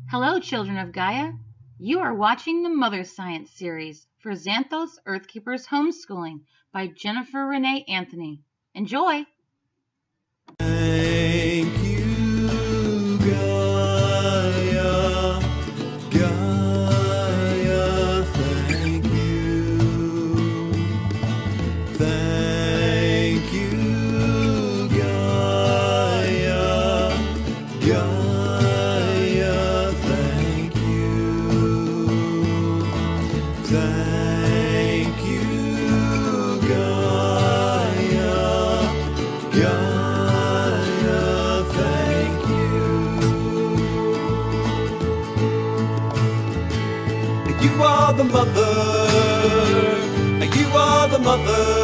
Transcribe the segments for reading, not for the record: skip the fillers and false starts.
Hello, children of Gaia. You are watching the Mother Science series for Xanthos Earthkeepers Homeschooling by Jennifer Renee Anthony. Enjoy! Thank you, Gaia. Gaia, thank you. Thank you, Gaia. Gaia, thank you. Thank you, Gaia. Gaia, thank you. You are the mother. You are the mother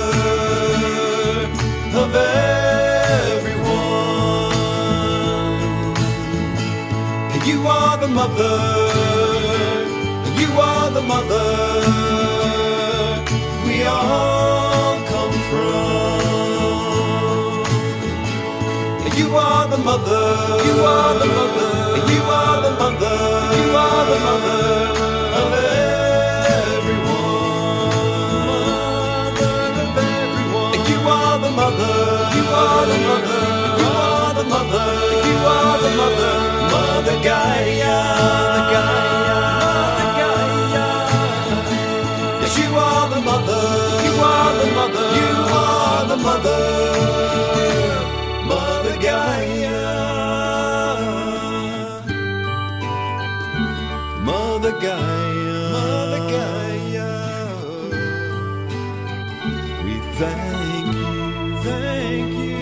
of everyone. You are the mother. You are the mother we all come from. You are the mother. You are the mother. You are the mother. You are the mother of everyone. Mother of everyone. You are the mother. You are the mother. You are the mother. You are the mother. Mother Gaia. Mother Gaia. Mother Gaia. Yes, you are the mother. You are the mother. You are the mother. Mother Gaia. Mother Gaia. Mother Gaia. We thank you. Thank you.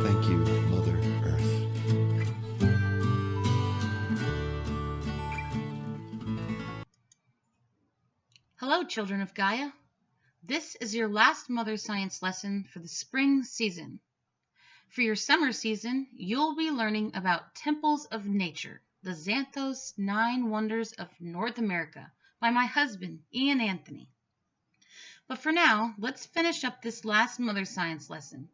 Thank you, Mother Earth. Hello, children of Gaia. This is your last Mother Science lesson for the spring season. For your summer season, you'll be learning about temples of nature, the Xanthos 9 Wonders of North America by my husband, Ian Anthony. But for now, let's finish up this last Mother Science lesson.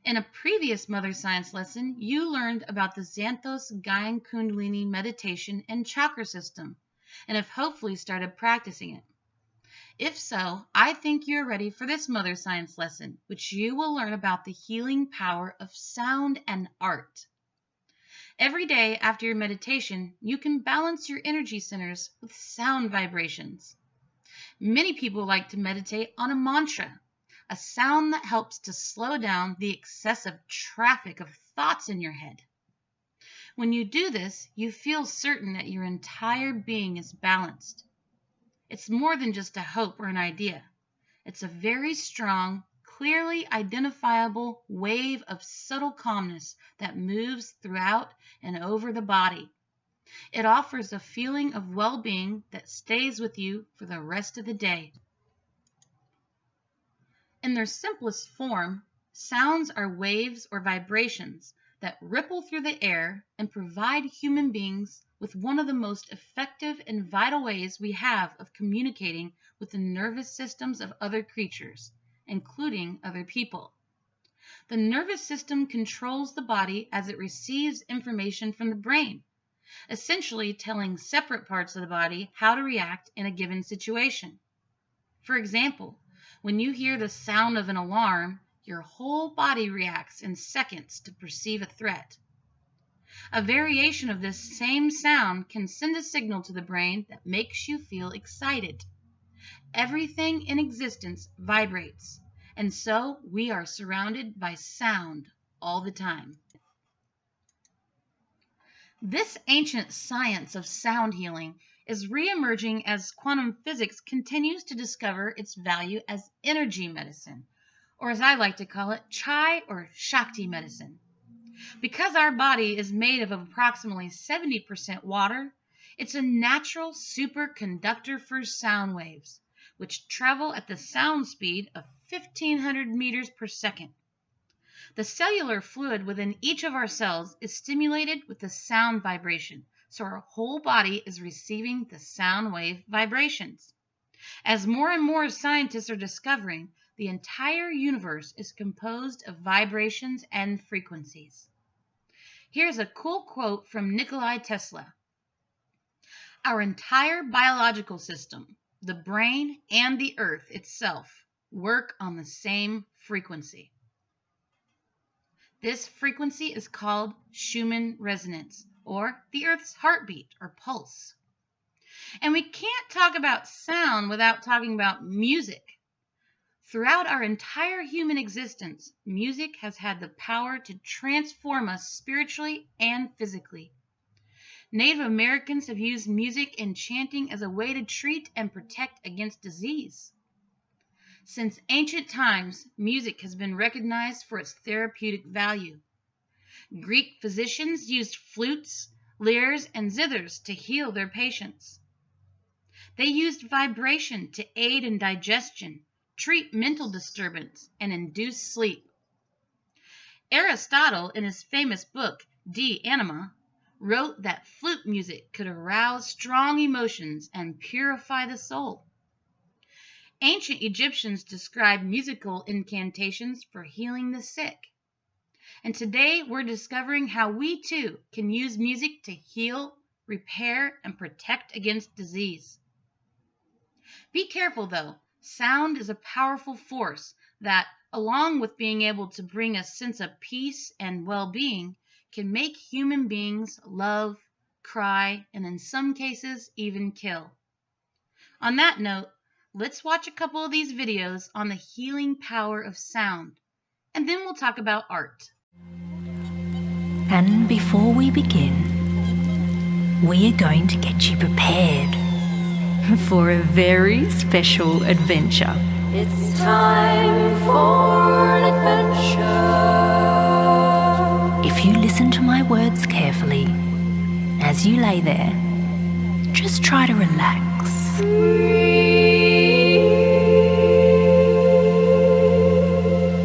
In a previous Mother Science lesson, you learned about the Xanthos Gaia Kundalini meditation and chakra system, and have hopefully started practicing it. If so, I think you're ready for this Mother Science lesson, which you will learn about the healing power of sound and art. Every day after your meditation, you can balance your energy centers with sound vibrations. Many people like to meditate on a mantra, a sound that helps to slow down the excessive traffic of thoughts in your head. When you do this, you feel certain that your entire being is balanced. It's more than just a hope or an idea. It's a very strong, clearly identifiable wave of subtle calmness that moves throughout and over the body. It offers a feeling of well-being that stays with you for the rest of the day. In their simplest form, sounds are waves or vibrations that ripple through the air and provide human beings with one of the most effective and vital ways we have of communicating with the nervous systems of other creatures, including other people. The nervous system controls the body as it receives information from the brain, essentially telling separate parts of the body how to react in a given situation. For example, when you hear the sound of an alarm, your whole body reacts in seconds to perceive a threat. A variation of this same sound can send a signal to the brain that makes you feel excited. Everything in existence vibrates, and so we are surrounded by sound all the time. This ancient science of sound healing is re-emerging as quantum physics continues to discover its value as energy medicine, or as I like to call it, Chai or Shakti medicine. Because our body is made of approximately 70% water, it's a natural superconductor for sound waves, which travel at the sound speed of 1,500 meters per second. The cellular fluid within each of our cells is stimulated with the sound vibration, so our whole body is receiving the sound wave vibrations. As more and more scientists are discovering, the entire universe is composed of vibrations and frequencies. Here's a cool quote from Nikola Tesla. Our entire biological system, the brain and the earth itself, work on the same frequency. This frequency is called Schumann resonance, or the earth's heartbeat or pulse. And we can't talk about sound without talking about music. Throughout our entire human existence, music has had the power to transform us spiritually and physically. Native Americans have used music and chanting as a way to treat and protect against disease. Since ancient times, music has been recognized for its therapeutic value. Greek physicians used flutes, lyres, and zithers to heal their patients. They used vibration to aid in digestion, treat mental disturbance, and induce sleep. Aristotle, in his famous book, De Anima, wrote that flute music could arouse strong emotions and purify the soul. Ancient Egyptians described musical incantations for healing the sick. And today we're discovering how we too can use music to heal, repair, and protect against disease. Be careful though. Sound is a powerful force that, along with being able to bring a sense of peace and well-being, can make human beings love, cry, and in some cases even kill. On that note, let's watch a couple of these videos on the healing power of sound, and then we'll talk about art. And before we begin, we are going to get you prepared for a very special adventure. It's time for an adventure. If you listen to my words carefully, as you lay there, just try to relax.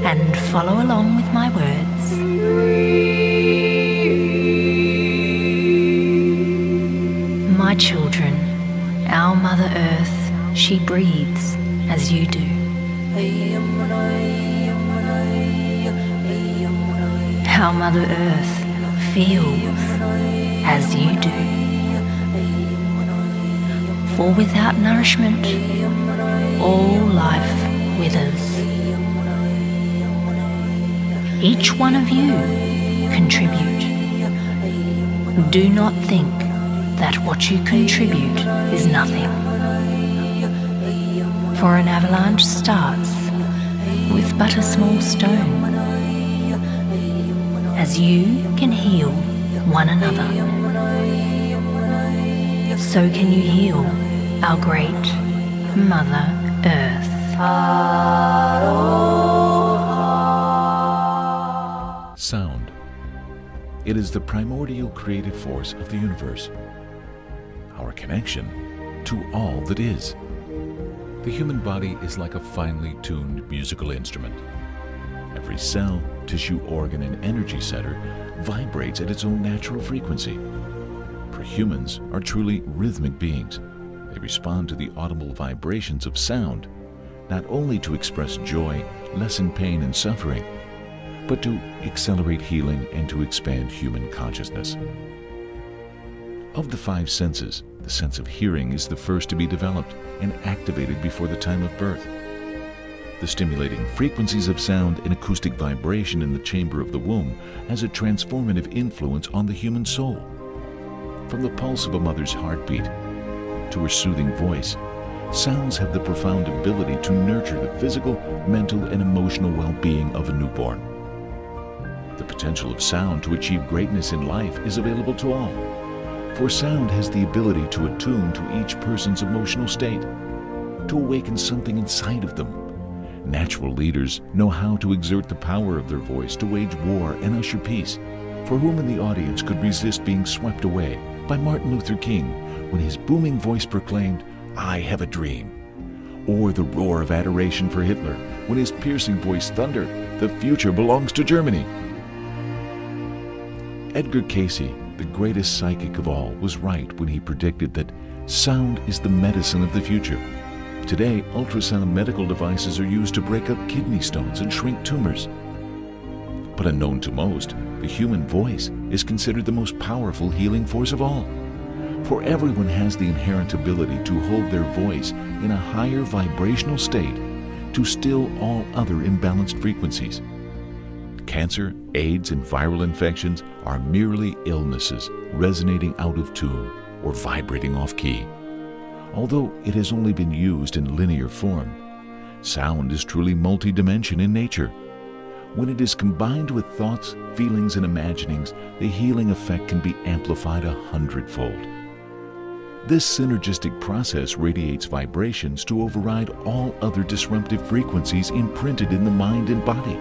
And follow along with my words. My children, our Mother Earth, she breathes as you do. Our Mother Earth feels as you do. For without nourishment, all life withers. Each one of you contribute. Do not think that what you contribute is nothing. For an avalanche starts with but a small stone. As you can heal one another, so can you heal our great Mother Earth. Sound. It is the primordial creative force of the universe. Our connection to all that is. The human body is like a finely tuned musical instrument. Every cell, tissue, organ, and energy center vibrates at its own natural frequency. For humans are truly rhythmic beings. They respond to the audible vibrations of sound, not only to express joy, lessen pain and suffering, but to accelerate healing and to expand human consciousness. Of the five senses, the sense of hearing is the first to be developed and activated before the time of birth. The stimulating frequencies of sound and acoustic vibration in the chamber of the womb has a transformative influence on the human soul. From the pulse of a mother's heartbeat to her soothing voice, sounds have the profound ability to nurture the physical, mental, and emotional well-being of a newborn. The potential of sound to achieve greatness in life is available to all, for sound has the ability to attune to each person's emotional state, to awaken something inside of them. Natural leaders know how to exert the power of their voice to wage war and usher peace. For whom in the audience could resist being swept away by Martin Luther King when his booming voice proclaimed, "I have a dream," or the roar of adoration for Hitler when his piercing voice thundered, "The future belongs to Germany." Edgar Cayce, the greatest psychic of all, was right when he predicted that sound is the medicine of the future. Today, ultrasound medical devices are used to break up kidney stones and shrink tumors. But unknown to most, the human voice is considered the most powerful healing force of all. For everyone has the inherent ability to hold their voice in a higher vibrational state to still all other imbalanced frequencies. Cancer, AIDS, and viral infections are merely illnesses resonating out of tune or vibrating off key. Although it has only been used in linear form, sound is truly multidimensional in nature. When it is combined with thoughts, feelings, and imaginings, the healing effect can be amplified 100-fold. This synergistic process radiates vibrations to override all other disruptive frequencies imprinted in the mind and body.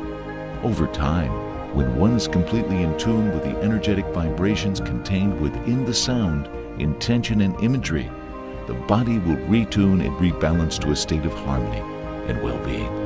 Over time, when one is completely in tune with the energetic vibrations contained within the sound, intention, and imagery, the body will retune and rebalance to a state of harmony and well-being.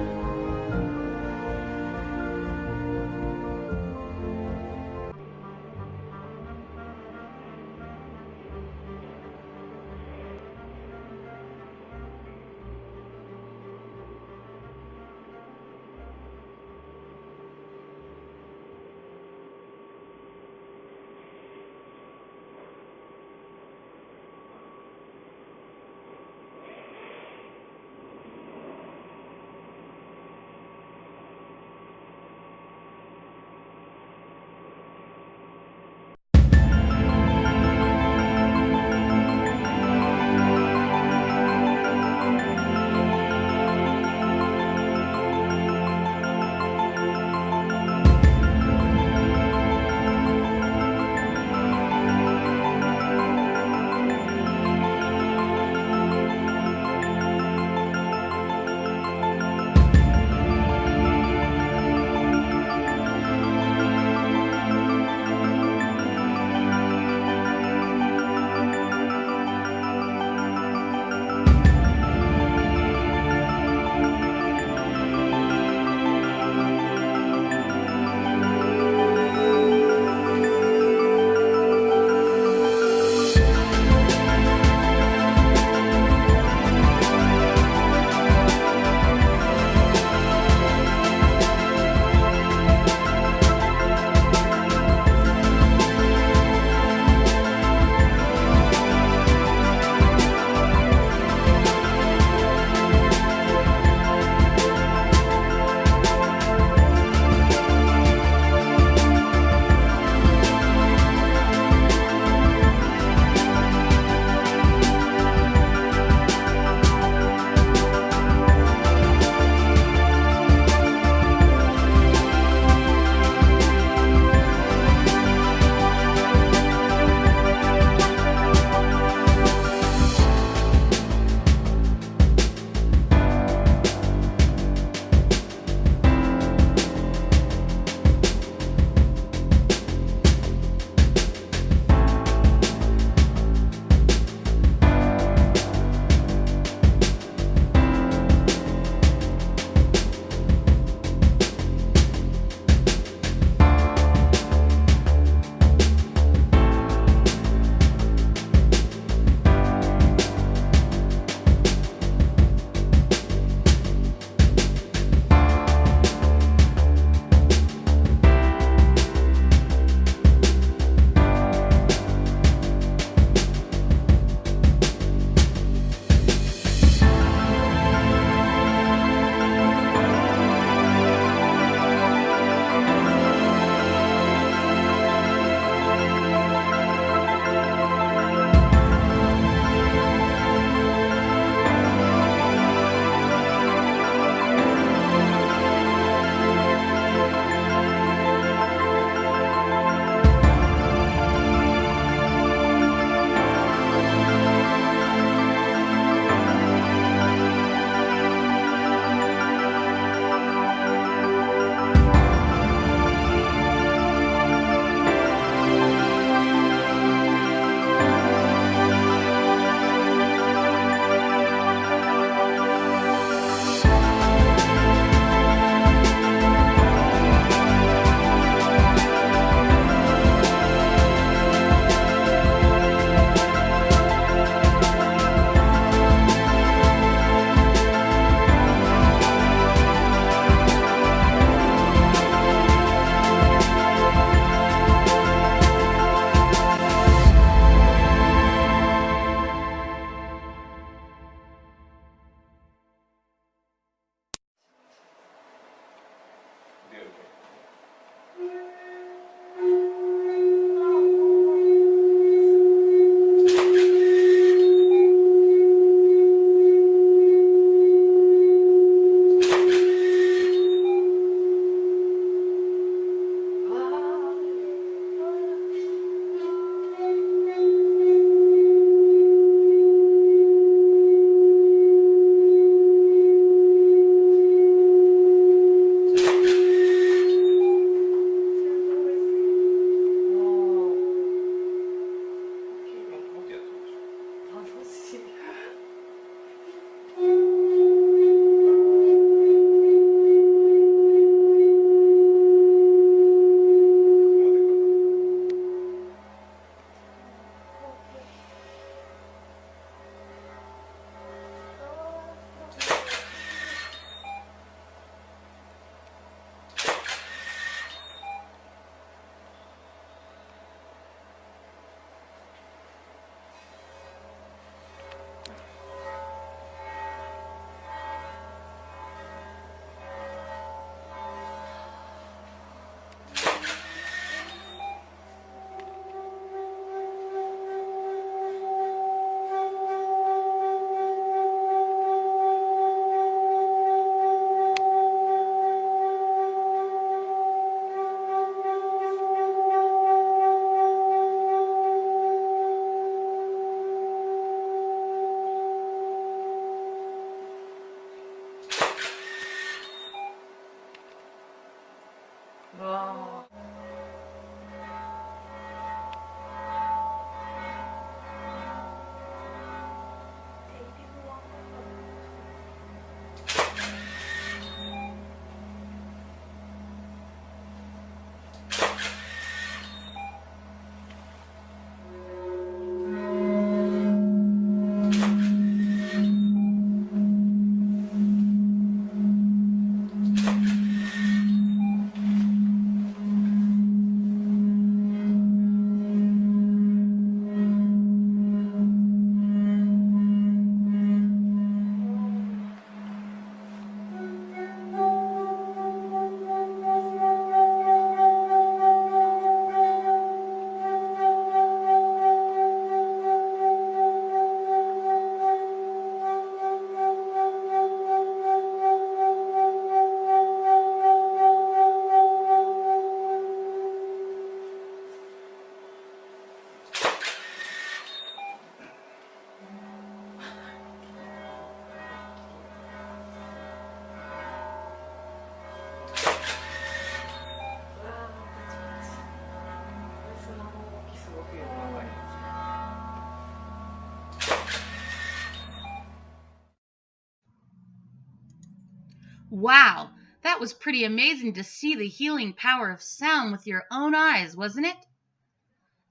Wow, that was pretty amazing to see the healing power of sound with your own eyes, wasn't it?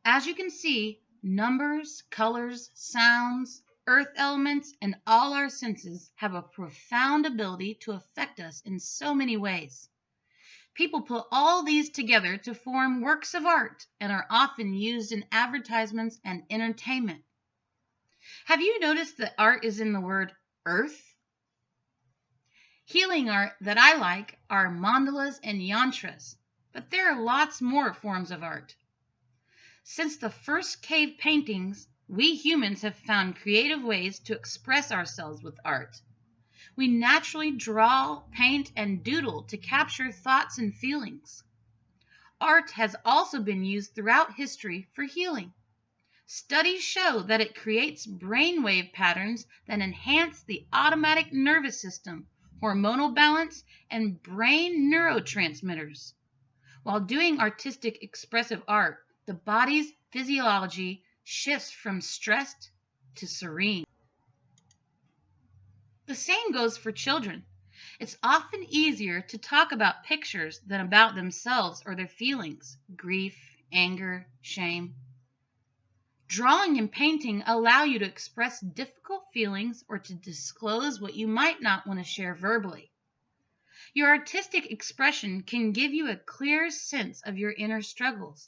As you can see, numbers, colors, sounds, earth elements, and all our senses have a profound ability to affect us in so many ways. People put all these together to form works of art and are often used in advertisements and entertainment. Have you noticed that art is in the word earth? Healing art that I like are mandalas and yantras, but there are lots more forms of art. Since the first cave paintings, we humans have found creative ways to express ourselves with art. We naturally draw, paint, and doodle to capture thoughts and feelings. Art has also been used throughout history for healing. Studies show that it creates brainwave patterns that enhance the automatic nervous system, hormonal balance, and brain neurotransmitters. While doing artistic expressive art, the body's physiology shifts from stressed to serene. The same goes for children. It's often easier to talk about pictures than about themselves or their feelings, grief, anger, shame. Drawing and painting allow you to express difficult feelings or to disclose what you might not want to share verbally. Your artistic expression can give you a clear sense of your inner struggles,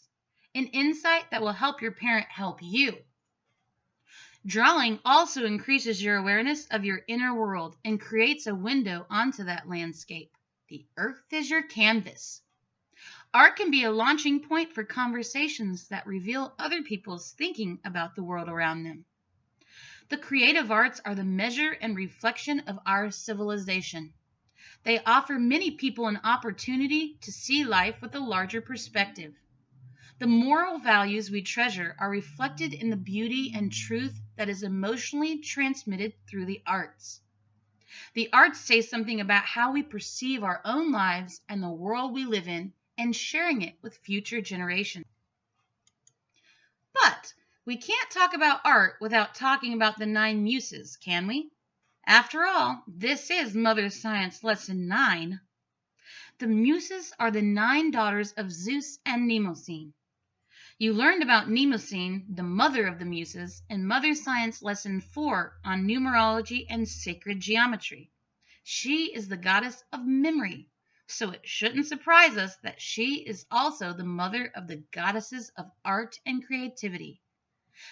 an insight that will help your parent help you. Drawing also increases your awareness of your inner world and creates a window onto that landscape. The earth is your canvas. Art can be a launching point for conversations that reveal other people's thinking about the world around them. The creative arts are the measure and reflection of our civilization. They offer many people an opportunity to see life with a larger perspective. The moral values we treasure are reflected in the beauty and truth that is emotionally transmitted through the arts. The arts say something about how we perceive our own lives and the world we live in, and sharing it with future generations. But we can't talk about art without talking about the 9 muses, can we? After all, this is Mother Science Lesson 9. The muses are the 9 daughters of Zeus and Mnemosyne. You learned about Mnemosyne, the mother of the muses, in Mother Science Lesson 4 on numerology and sacred geometry. She is the goddess of memory, so it shouldn't surprise us that she is also the mother of the goddesses of art and creativity.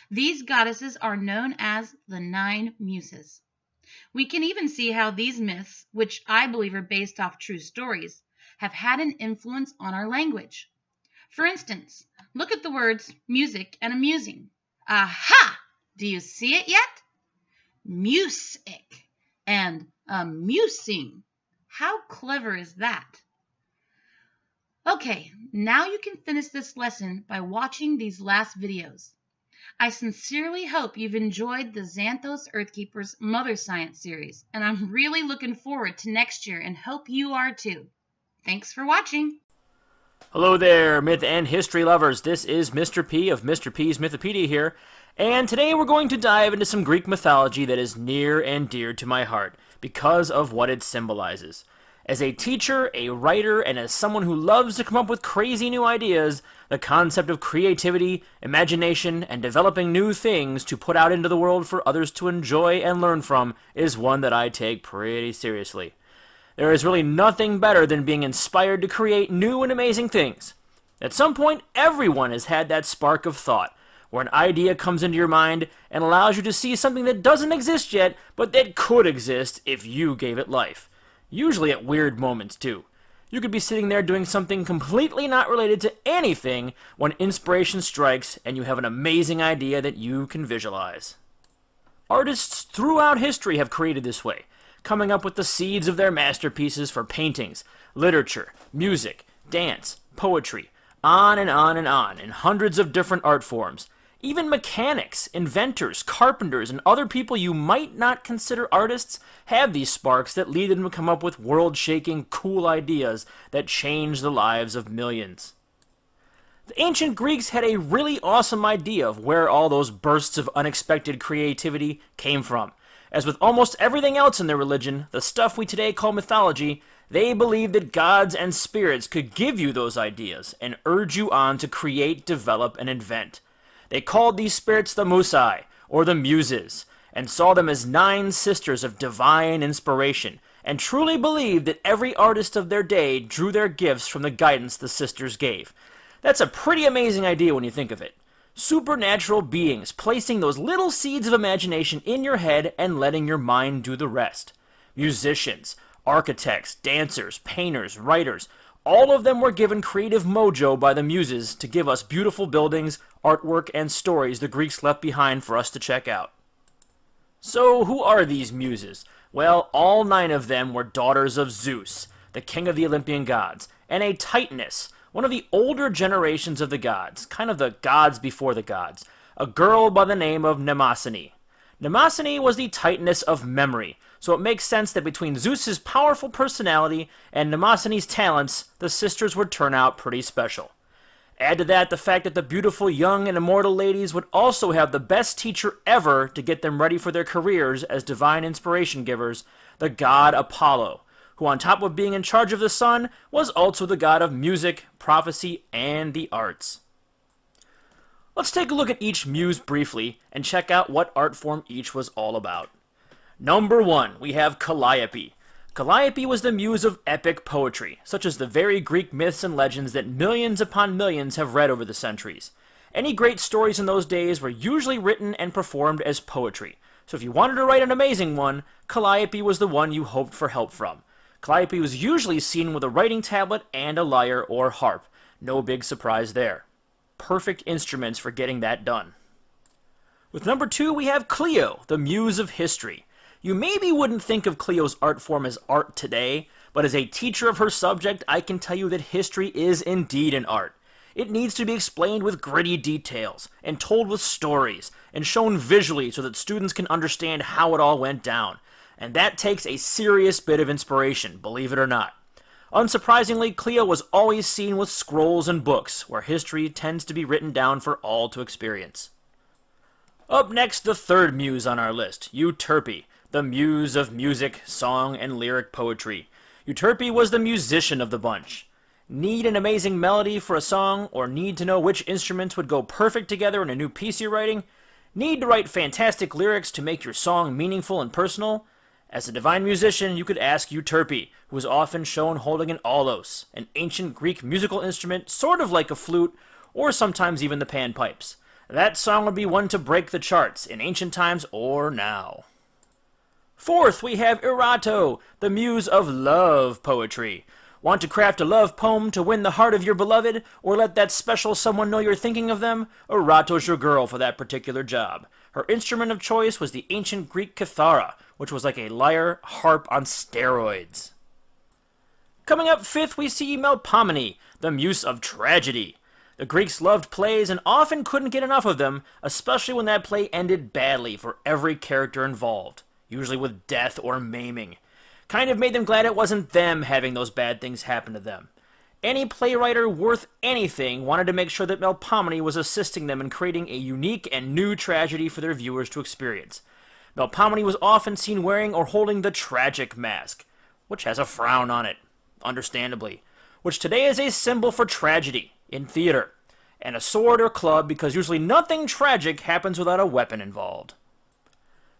These goddesses are known as the 9 muses. We can even see how these myths, which I believe are based off true stories, have had an influence on our language. For instance, look at the words music and amusing. Aha! Do you see it yet? Music and amusing. How clever is that? Okay, now you can finish this lesson by watching these last videos. I sincerely hope you've enjoyed the Xanthos Earthkeepers Mother Science series, and I'm really looking forward to next year and hope you are too. Thanks for watching. Hello there, myth and history lovers. This is Mr. P of Mr. P's Mythopedia here, and today we're going to dive into some Greek mythology that is near and dear to my heart because of what it symbolizes. As a teacher, a writer, and as someone who loves to come up with crazy new ideas, the concept of creativity, imagination, and developing new things to put out into the world for others to enjoy and learn from is one that I take pretty seriously. There is really nothing better than being inspired to create new and amazing things. At some point, everyone has had that spark of thought, where an idea comes into your mind and allows you to see something that doesn't exist yet, but that could exist if you gave it life. Usually at weird moments, too. You could be sitting there doing something completely not related to anything when inspiration strikes and you have an amazing idea that you can visualize. Artists throughout history have created this way, coming up with the seeds of their masterpieces for paintings, literature, music, dance, poetry, on and on and on, in hundreds of different art forms. Even mechanics, inventors, carpenters, and other people you might not consider artists have these sparks that lead them to come up with world-shaking, cool ideas that change the lives of millions. The ancient Greeks had a really awesome idea of where all those bursts of unexpected creativity came from. As with almost everything else in their religion, the stuff we today call mythology, They believed that gods and spirits could give you those ideas and urge you on to create, develop, and invent. They called these spirits the Musai, or the Muses, and saw them as 9 sisters of divine inspiration, and truly believed that every artist of their day drew their gifts from the guidance the sisters gave. That's a pretty amazing idea when you think of it. Supernatural beings placing those little seeds of imagination in your head and letting your mind do the rest. Musicians, architects, dancers, painters, writers, all of them were given creative mojo by the Muses to give us beautiful buildings, artwork, and stories the Greeks left behind for us to check out. So, who are these Muses? Well, all 9 of them were daughters of Zeus, the king of the Olympian gods, and a Titaness, one of the older generations of the gods, kind of the gods before the gods, a girl by the name of Mnemosyne. Mnemosyne was the Titaness of memory, so it makes sense that between Zeus's powerful personality and Mnemosyne's talents, the sisters would turn out pretty special. Add to that the fact that the beautiful young and immortal ladies would also have the best teacher ever to get them ready for their careers as divine inspiration givers, the god Apollo, who on top of being in charge of the sun, was also the god of music, prophecy, and the arts. Let's take a look at each muse briefly and check out what art form each was all about. Number 1, we have Calliope. Calliope was the muse of epic poetry, such as the very Greek myths and legends that millions upon millions have read over the centuries. Any great stories in those days were usually written and performed as poetry, so if you wanted to write an amazing one, Calliope was the one you hoped for help from. Calliope was usually seen with a writing tablet and a lyre or harp. No big surprise there. Perfect instruments for getting that done. With number 2, we have Clio, the muse of history. You maybe wouldn't think of Clio's art form as art today, but as a teacher of her subject, I can tell you that history is indeed an art. It needs to be explained with gritty details, and told with stories, and shown visually so that students can understand how it all went down. And that takes a serious bit of inspiration, believe it or not. Unsurprisingly, Clio was always seen with scrolls and books, where history tends to be written down for all to experience. Up next, the 3rd muse on our list, Euterpe, the muse of music, song, and lyric poetry. Euterpe was the musician of the bunch. Need an amazing melody for a song, or need to know which instruments would go perfect together in a new piece you're writing? Need to write fantastic lyrics to make your song meaningful and personal? As a divine musician, you could ask Euterpe, who is often shown holding an aulos, an ancient Greek musical instrument sort of like a flute, or sometimes even the panpipes. That song would be one to break the charts in ancient times or now. 4th, we have Erato, the muse of love poetry. Want to craft a love poem to win the heart of your beloved, or let that special someone know you're thinking of them? Erato's your girl for that particular job. Her instrument of choice was the ancient Greek kithara, which was like a lyre harp on steroids. Coming up 5th, we see Melpomene, the muse of tragedy. The Greeks loved plays and often couldn't get enough of them, especially when that play ended badly for every character involved, usually with death or maiming. Kind of made them glad it wasn't them having those bad things happen to them. Any playwriter worth anything wanted to make sure that Melpomene was assisting them in creating a unique and new tragedy for their viewers to experience. Melpomene was often seen wearing or holding the tragic mask, which has a frown on it, understandably, which today is a symbol for tragedy in theater, and a sword or club because usually nothing tragic happens without a weapon involved.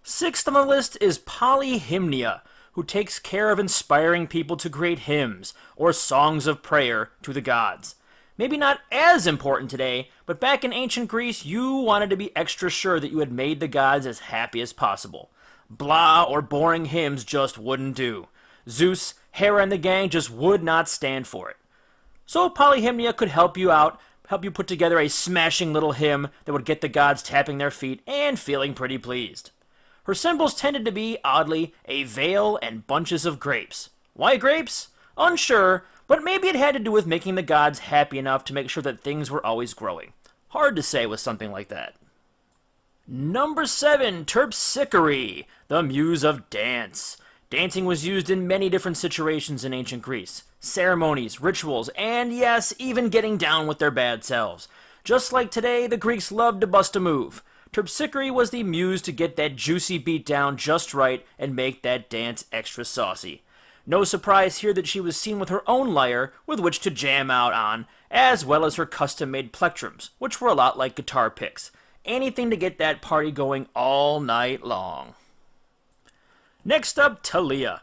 6th on the list is Polyhymnia, who takes care of inspiring people to create hymns or songs of prayer to the gods. Maybe not as important today, but back in ancient Greece, you wanted to be extra sure that you had made the gods as happy as possible. Blah or boring hymns just wouldn't do. Zeus, Hera, and the gang just would not stand for it. So Polyhymnia could help you out, help you put together a smashing little hymn that would get the gods tapping their feet and feeling pretty pleased. Her symbols tended to be, oddly, a veil and bunches of grapes. Why grapes? Unsure, but maybe it had to do with making the gods happy enough to make sure that things were always growing. Hard to say with something like that. Number 7, Terpsichore, the muse of dance. Dancing was used in many different situations in ancient Greece. Ceremonies, rituals, and yes, even getting down with their bad selves. Just like today, the Greeks loved to bust a move. Terpsichore was the muse to get that juicy beat down just right and make that dance extra saucy. No surprise here that she was seen with her own lyre with which to jam out on, as well as her custom-made plectrums, which were a lot like guitar picks. Anything to get that party going all night long. Next up, Talia.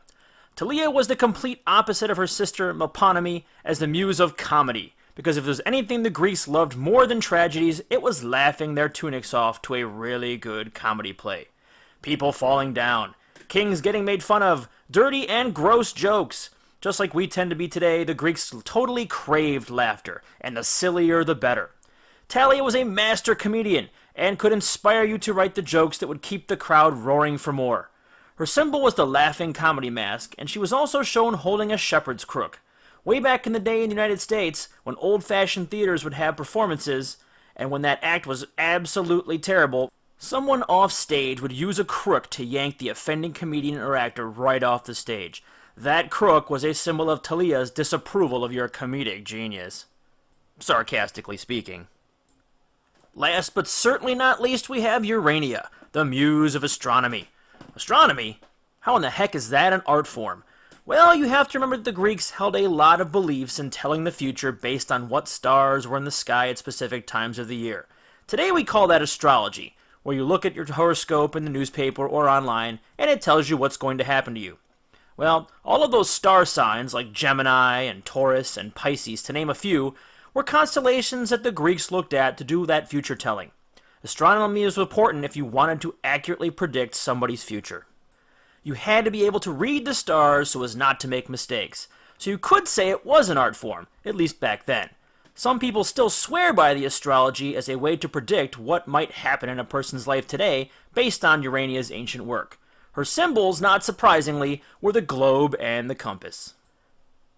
Talia was the complete opposite of her sister Melpomene as the muse of comedy, because if there was anything the Greeks loved more than tragedies, it was laughing their tunics off to a really good comedy play. People falling down, kings getting made fun of, dirty and gross jokes. Just like we tend to be today, the Greeks totally craved laughter, and the sillier the better. Talia was a master comedian, and could inspire you to write the jokes that would keep the crowd roaring for more. Her symbol was the laughing comedy mask, and she was also shown holding a shepherd's crook. Way back in the day in the United States, when old-fashioned theaters would have performances, and when that act was absolutely terrible, someone off stage would use a crook to yank the offending comedian or actor right off the stage. That crook was a symbol of Talia's disapproval of your comedic genius. Sarcastically speaking. Last but certainly not least, we have Urania, the muse of astronomy. Astronomy? How in the heck is that an art form? Well, you have to remember that the Greeks held a lot of beliefs in telling the future based on what stars were in the sky at specific times of the year. Today we call that astrology, where you look at your horoscope in the newspaper or online, and it tells you what's going to happen to you. Well, all of those star signs, like Gemini and Taurus and Pisces, to name a few, were constellations that the Greeks looked at to do that future telling. Astronomy was important if you wanted to accurately predict somebody's future. You had to be able to read the stars so as not to make mistakes, so you could say it was an art form, at least back then. Some people still swear by the astrology as a way to predict what might happen in a person's life today based on Urania's ancient work. Her symbols, not surprisingly, were the globe and the compass.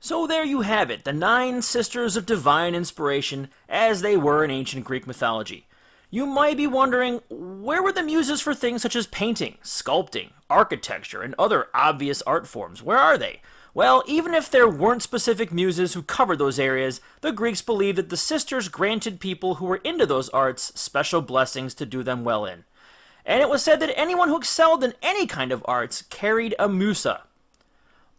So there you have it, the 9 sisters of divine inspiration as they were in ancient Greek mythology. You might be wondering, where were the muses for things such as painting, sculpting, architecture, and other obvious art forms? Where are they? Well, even if there weren't specific muses who covered those areas, the Greeks believed that the sisters granted people who were into those arts special blessings to do them well in. And it was said that anyone who excelled in any kind of arts carried a musa.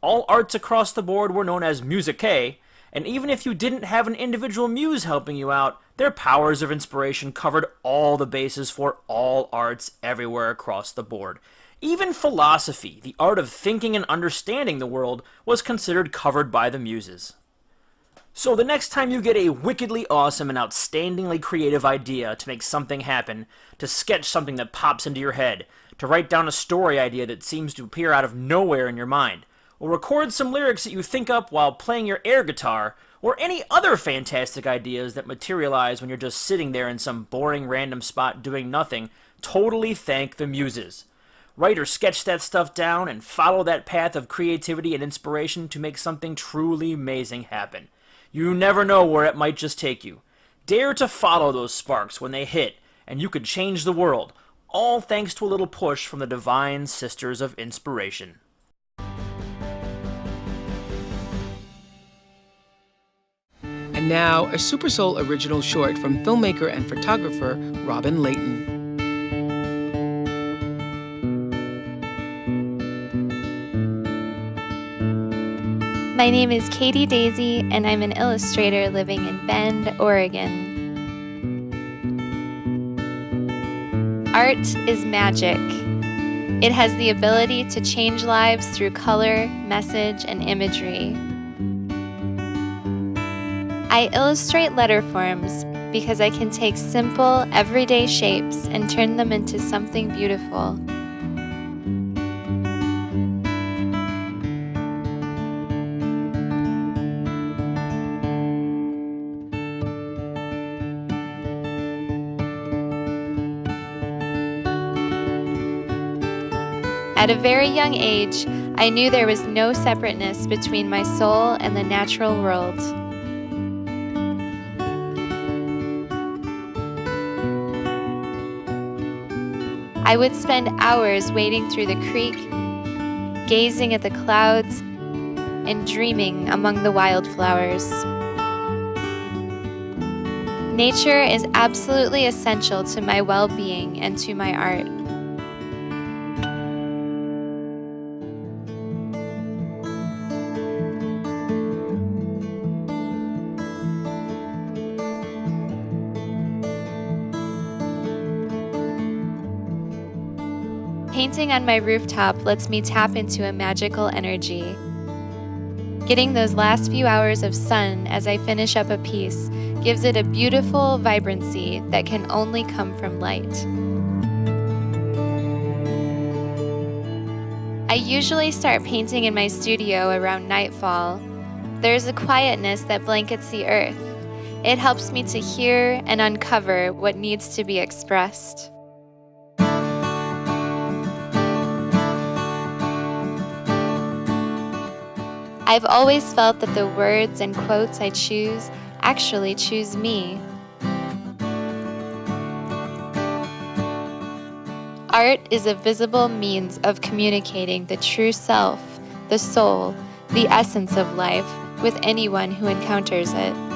All arts across the board were known as musicae, and even if you didn't have an individual muse helping you out, their powers of inspiration covered all the bases for all arts everywhere across the board. Even philosophy, the art of thinking and understanding the world, was considered covered by the muses. So the next time you get a wickedly awesome and outstandingly creative idea to make something happen, to sketch something that pops into your head, to write down a story idea that seems to appear out of nowhere in your mind, or record some lyrics that you think up while playing your air guitar, or any other fantastic ideas that materialize when you're just sitting there in some boring random spot doing nothing, totally thank the muses. Write or sketch that stuff down and follow that path of creativity and inspiration to make something truly amazing happen. You never know where it might just take you. Dare to follow those sparks when they hit, and you could change the world, all thanks to a little push from the divine sisters of inspiration. And now, a Super Soul original short from filmmaker and photographer Robin Layton. My name is Katie Daisy, and I'm an illustrator living in Bend, Oregon. Art is magic. It has the ability to change lives through color, message, and imagery. I illustrate letter forms because I can take simple, everyday shapes and turn them into something beautiful. At a very young age, I knew there was no separateness between my soul and the natural world. I would spend hours wading through the creek, gazing at the clouds, and dreaming among the wildflowers. Nature is absolutely essential to my well-being and to my art. painting on my rooftop lets me tap into a magical energy. Getting those last few hours of sun as I finish up a piece gives it a beautiful vibrancy that can only come from light. I usually start painting in my studio around nightfall. There's a quietness that blankets the earth. It helps me to hear and uncover what needs to be expressed. I've always felt that the words and quotes I choose actually choose me. Art is a visible means of communicating the true self, the soul, the essence of life with anyone who encounters it.